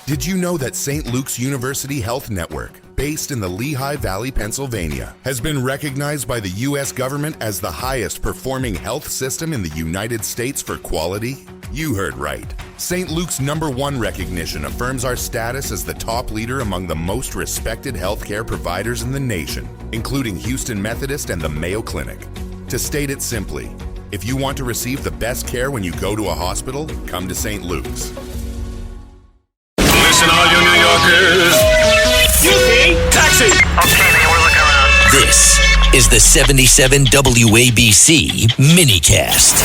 Did you know that St. Luke's University Health Network, based in the Lehigh Valley, Pennsylvania, has been recognized by the U.S. government as the highest performing health system in the United States for quality? You heard right. St. Luke's #1 recognition affirms our status as the top leader among the most respected healthcare providers in the nation, including Houston Methodist and the Mayo Clinic. To state it simply, if you want to receive the best care when you go to a hospital, come to St. Luke's. Listen, all you New Yorkers. Taxi! Okay, man, we're looking around. This is the 77 WABC minicast.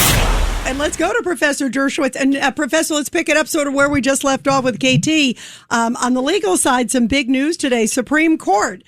And let's go to Professor Dershowitz. And Professor, let's pick it up sort of where we just left off with KT. On the legal side, some big news today. Supreme Court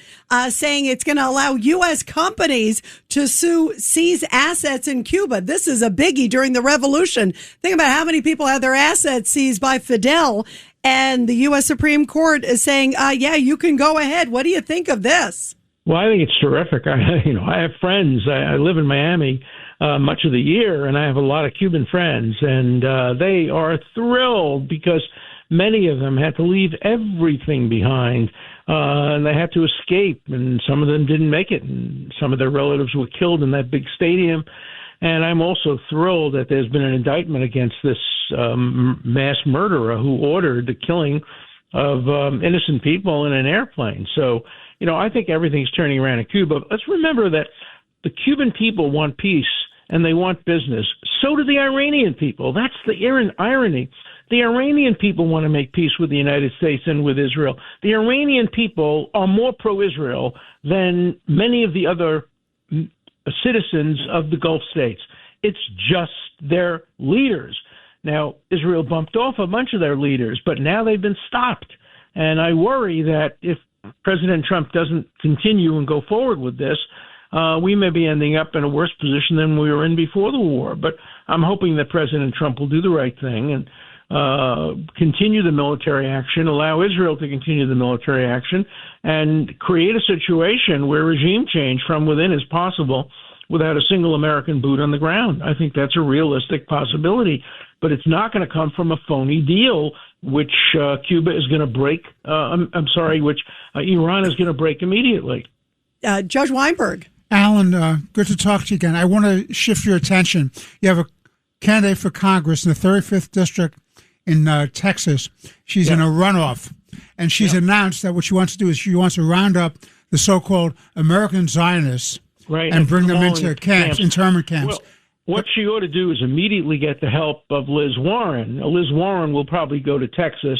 saying it's going to allow U.S. companies to seize assets in Cuba. This is a biggie during the revolution. Think about how many people had their assets seized by Fidel. And the U.S. Supreme Court is saying, yeah, you can go ahead. What do you think of this? Well, I think it's terrific. I have friends. I live in Miami much of the year, and I have a lot of Cuban friends, and they are thrilled because many of them had to leave everything behind, and they had to escape, and some of them didn't make it, and some of their relatives were killed in that big stadium. And I'm also thrilled that there's been an indictment against this mass murderer who ordered the killing of innocent people in an airplane. So, I think everything's turning around in Cuba. Let's remember that the Cuban people want peace and they want business. So do the Iranian people. That's the irony. The Iranian people want to make peace with the United States and with Israel. The Iranian people are more pro-Israel than many of the other citizens of the Gulf states. It's just their leaders. Now, Israel bumped off a bunch of their leaders, but now they've been stopped. And I worry that if President Trump doesn't continue and go forward with this, we may be ending up in a worse position than we were in before the war. But I'm hoping that President Trump will do the right thing and continue the military action, allow Israel to continue the military action, and create a situation where regime change from within is possible without a single American boot on the ground. I think that's a realistic possibility, but it's not going to come from a phony deal, which Cuba is going to break. Which Iran is going to break immediately. Judge Weinberg. Alan, good to talk to you again. I want to shift your attention. You have a candidate for Congress in the 35th District in Texas. She's in a runoff, and she's announced that what she wants to do is she wants to round up the so-called American Zionists and bring them into camps, internment camps. Well, what she ought to do is immediately get the help of Liz Warren. Liz Warren will probably go to Texas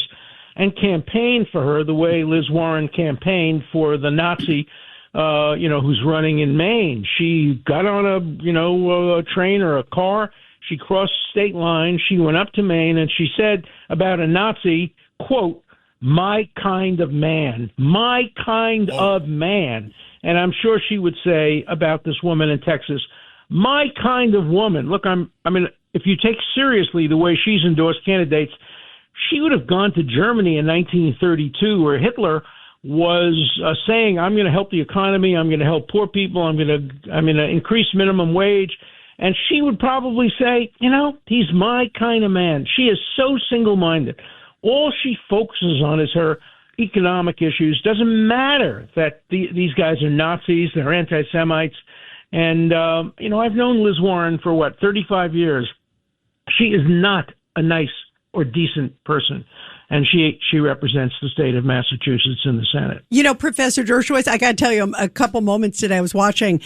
and campaign for her the way Liz Warren campaigned for the Nazi who's running in Maine. She got on a train or a car. She crossed state lines. She went up to Maine, and she said about a Nazi, quote, "my kind of man, my kind of man." And I'm sure she would say about this woman in Texas, "my kind of woman." Look, if you take seriously the way she's endorsed candidates, she would have gone to Germany in 1932, where Hitler was saying, "I'm going to help the economy. I'm going to help poor people. I'm going to increase minimum wage." And she would probably say, he's my kind of man. She is so single-minded. All she focuses on is her economic issues. Doesn't matter that these guys are Nazis, they're anti-Semites. And, I've known Liz Warren for, 35 years. She is not a nice or decent person. And she represents the state of Massachusetts in the Senate. Professor Dershowitz, I got to tell you, a couple moments today I was watching.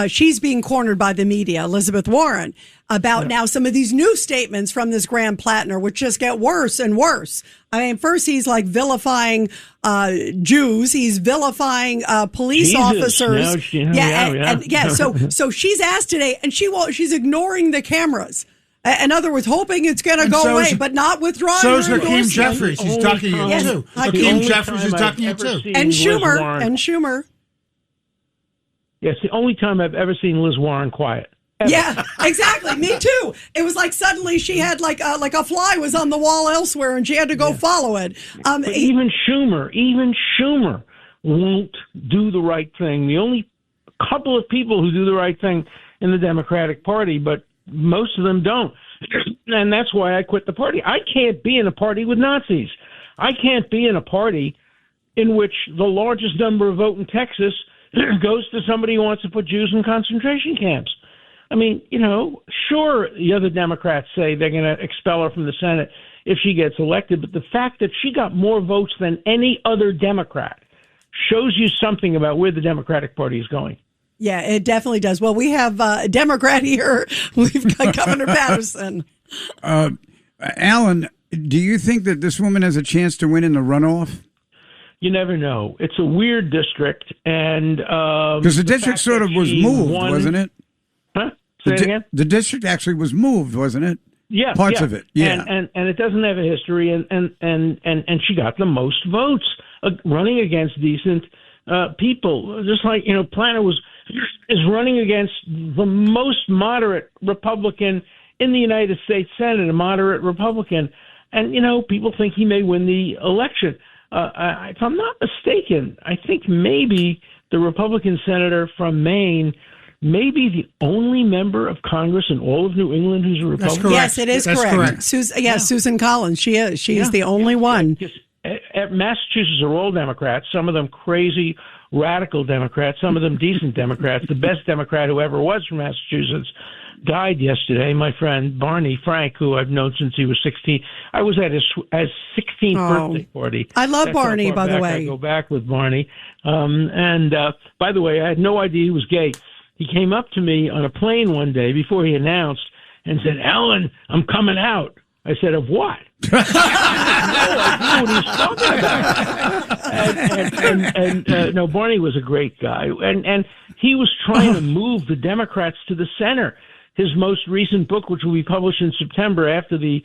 She's being cornered by the media, Elizabeth Warren, about now some of these new statements from this Graham Plattner, which just get worse and worse. First he's like vilifying Jews. He's vilifying police officers. So she's asked today, and she's ignoring the cameras. In other words, hoping it's going to go away, but not withdrawing. So is Hakeem Jeffries. He's ducking it too. Hakeem Jeffries is ducking it too. And Schumer. Yes, the only time I've ever seen Liz Warren quiet. Ever. Yeah, exactly. Me too. It was like suddenly she had like a fly was on the wall elsewhere, and she had to go follow it. But even Schumer won't do the right thing. The only couple of people who do the right thing in the Democratic Party, but most of them don't. And that's why I quit the party. I can't be in a party with Nazis. I can't be in a party in which the largest number of vote in Texas goes to somebody who wants to put Jews in concentration camps. I mean, sure, the other Democrats say they're going to expel her from the Senate if she gets elected, but the fact that she got more votes than any other Democrat shows you something about where the Democratic Party is going. Yeah, it definitely does. Well, we have a Democrat here. We've got Governor Patterson. Alan, do you think that this woman has a chance to win in the runoff? You never know. It's a weird district, and because the district sort of was moved, wasn't it? Huh? Say it again? The district actually was moved, wasn't it? Yeah, parts of it. Yeah, and it doesn't have a history, and she got the most votes running against decent people. Just like Planner is running against the most moderate Republican in the United States Senate, a moderate Republican, and people think he may win the election. If I'm not mistaken, I think maybe the Republican senator from Maine may be the only member of Congress in all of New England who's a Republican. Yes, it is correct. Susan Collins. She is. She is the only one. Massachusetts are all Democrats. Some of them crazy, radical Democrats. Some of them decent Democrats. The best Democrat who ever was from Massachusetts died yesterday. My friend Barney Frank, who I've known since he was 16. I was at his 16th birthday party. I love Barney, by the way. I go back with Barney. And by the way, I had no idea he was gay. He came up to me on a plane one day before he announced and said, "Alan, I'm coming out." I said, "Of what?" No idea what he was talking about. No, Barney was a great guy, and he was trying to move the Democrats to the center. His most recent book, which will be published in September after the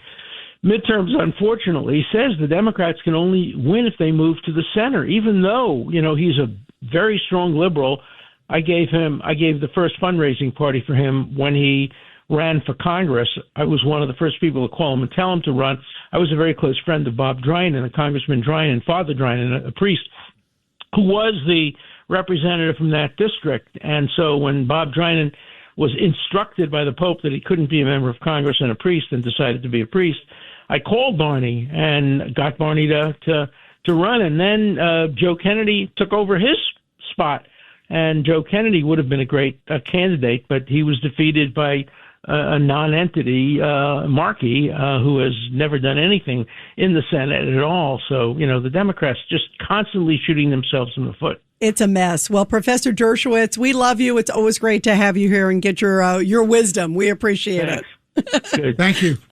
midterms, unfortunately, says the Democrats can only win if they move to the center, even though he's a very strong liberal. I gave the first fundraising party for him when he ran for Congress. I was one of the first people to call him and tell him to run. I was a very close friend of Bob Drinan, Congressman Drinan, Father Drinan, a priest, who was the representative from that district. And so when Bob Drinan was instructed by the Pope that he couldn't be a member of Congress and a priest and decided to be a priest, I called Barney and got Barney to run. And then Joe Kennedy took over his spot. And Joe Kennedy would have been a great candidate, but he was defeated by a non-entity, Markey, who has never done anything in the Senate at all. So, the Democrats just constantly shooting themselves in the foot. It's a mess. Well, Professor Dershowitz, we love you. It's always great to have you here and get your wisdom. We appreciate Thanks. it. Thank you.